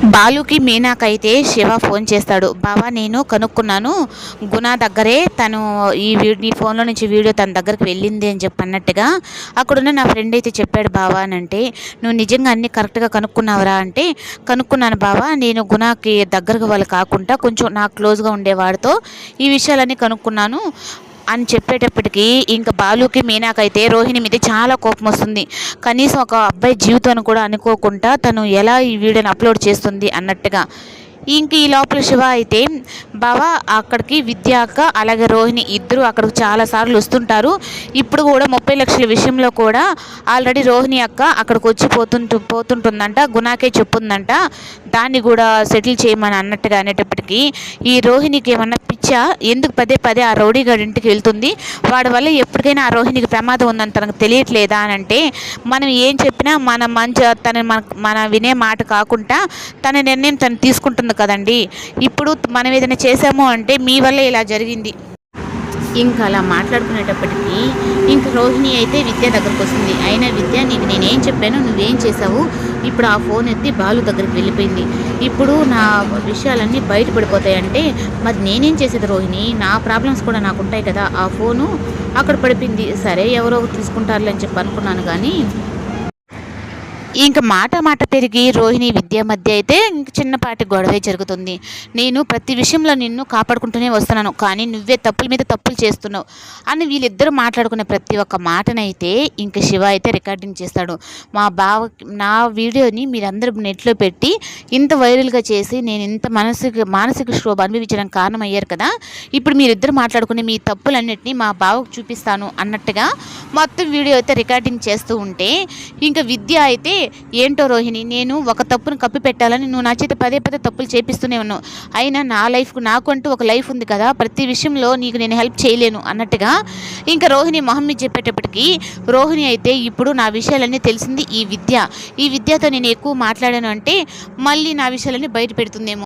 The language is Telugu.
బాలుకి మీనాకైతే శివ ఫోన్ చేస్తాడు. బావా నేను కనుక్కున్నాను, గుణ దగ్గరే తను నీ ఫోన్లో నుంచి వీడియో తన దగ్గరికి వెళ్ళింది అని చెప్పి అన్నట్టుగా అక్కడున్న నా ఫ్రెండ్ అయితే చెప్పాడు బావా అని. అంటే నువ్వు నిజంగా అన్నీ కరెక్ట్గా కనుక్కున్నావురా అంటే, కనుక్కున్నాను బావా, నేను గుణకి దగ్గరగా వాళ్ళు కాకుండా కొంచెం నాకు క్లోజ్గా ఉండేవాడితో ఈ విషయాలన్నీ కనుక్కున్నాను అని చెప్పేటప్పటికి ఇంకా బాలుకి మీనాకైతే రోహిణి మీద చాలా కోపం వస్తుంది. కనీసం ఒక అబ్బాయి జీవితాన్ని కూడా అనుకోకుండా తను ఎలా ఈ వీడియోని అప్లోడ్ చేస్తుంది అన్నట్టుగా. ఇంక ఈ లోపల శివ అయితే బావా అక్కడికి విద్య అక్క అలాగే రోహిణి ఇద్దరు అక్కడికి చాలాసార్లు వస్తుంటారు. ఇప్పుడు కూడా 30 లక్షల విషయంలో కూడా ఆల్రెడీ రోహిణి అక్క అక్కడికి వచ్చి పోతుంటుందంట, గుణాకే చెప్పుందంట దాన్ని కూడా సెటిల్ చేయమని అన్నట్టుగా అనేటప్పటికీ ఈ రోహిణికి ఏమన్నా పిచ్చా, ఎందుకు పదే పదే ఆ రౌడీగాడి ఇంటికి వెళ్తుంది, వాడి వల్ల ఎప్పటికైనా ఆ రోహిణికి ప్రమాదం ఉందని తనకు తెలియట్లేదా అని. అంటే మనం ఏం చెప్పినా మన మంచి మన వినే మాట కాకుండా తన నిర్ణయం తను తీసుకుంటుంది కదండి. ఇప్పుడు మనం ఏదైనా చేసాము అంటే మీ వల్ల ఇలా జరిగింది. ఇంకా అలా మాట్లాడుకునేటప్పటికీ ఇంక రోహిణి అయితే విద్య దగ్గరకు వస్తుంది. అయినా విద్య నీకు నేనేం చెప్పాను, నువ్వేం చేసావు, ఇప్పుడు ఆ ఫోన్ ఎత్తి బాలు దగ్గరికి వెళ్ళిపోయింది, ఇప్పుడు నా విషయాలన్నీ బయటపడిపోతాయంటే మరి నేనేం చేసేది రోహిణి, నా ప్రాబ్లమ్స్ కూడా నాకు ఉంటాయి కదా, ఆ ఫోను అక్కడ పడిపోయింది, సరే ఎవరో తీసుకుంటారులే అని చెప్పి అనుకున్నాను. కానీ ఇంక మాట పెరిగి రోహిణి విద్య మధ్య అయితే ఇంక చిన్నపాటి గొడవే జరుగుతుంది. నేను ప్రతి విషయంలో నిన్ను కాపాడుకుంటూనే వస్తున్నాను, కానీ నువ్వే తప్పుల మీద తప్పులు చేస్తున్నావు అని వీళ్ళిద్దరూ మాట్లాడుకునే ప్రతి ఒక్క మాటనైతే ఇంక శివ అయితే రికార్డింగ్ చేస్తాడు. మా బావ నా వీడియోని మీరందరూ నెట్లో పెట్టి ఇంత వైరల్గా చేసి నేను ఇంత మానసిక క్షోభ అనుభవించడానికి కారణమయ్యారు కదా, ఇప్పుడు మీరిద్దరు మాట్లాడుకునే మీ తప్పులన్నిటినీ మా బావకు చూపిస్తాను అన్నట్టుగా మొత్తం వీడియో అయితే రికార్డింగ్ చేస్తూ ఉంటే ఇంకా విద్య అయితే ఏంటో రోహిణి, నేను ఒక తప్పును కప్పి పెట్టాలని నువ్వు నా చేత పదే తప్పులు చేపిస్తూనే ఉన్నావు, అయినా నా లైఫ్కు నాకు అంటూ ఒక లైఫ్ ఉంది కదా, ప్రతి విషయంలో నీకు నేను హెల్ప్ చేయలేను అన్నట్టుగా ఇంకా రోహిణి మొహం మీద చెప్పేటప్పటికి రోహిణి అయితే ఇప్పుడు నా విషయాలన్నీ తెలిసింది ఈ విద్యతో నేను ఎక్కువ మాట్లాడాను అంటే మళ్ళీ నా విషయాలన్నీ బయట పెడుతుందేమో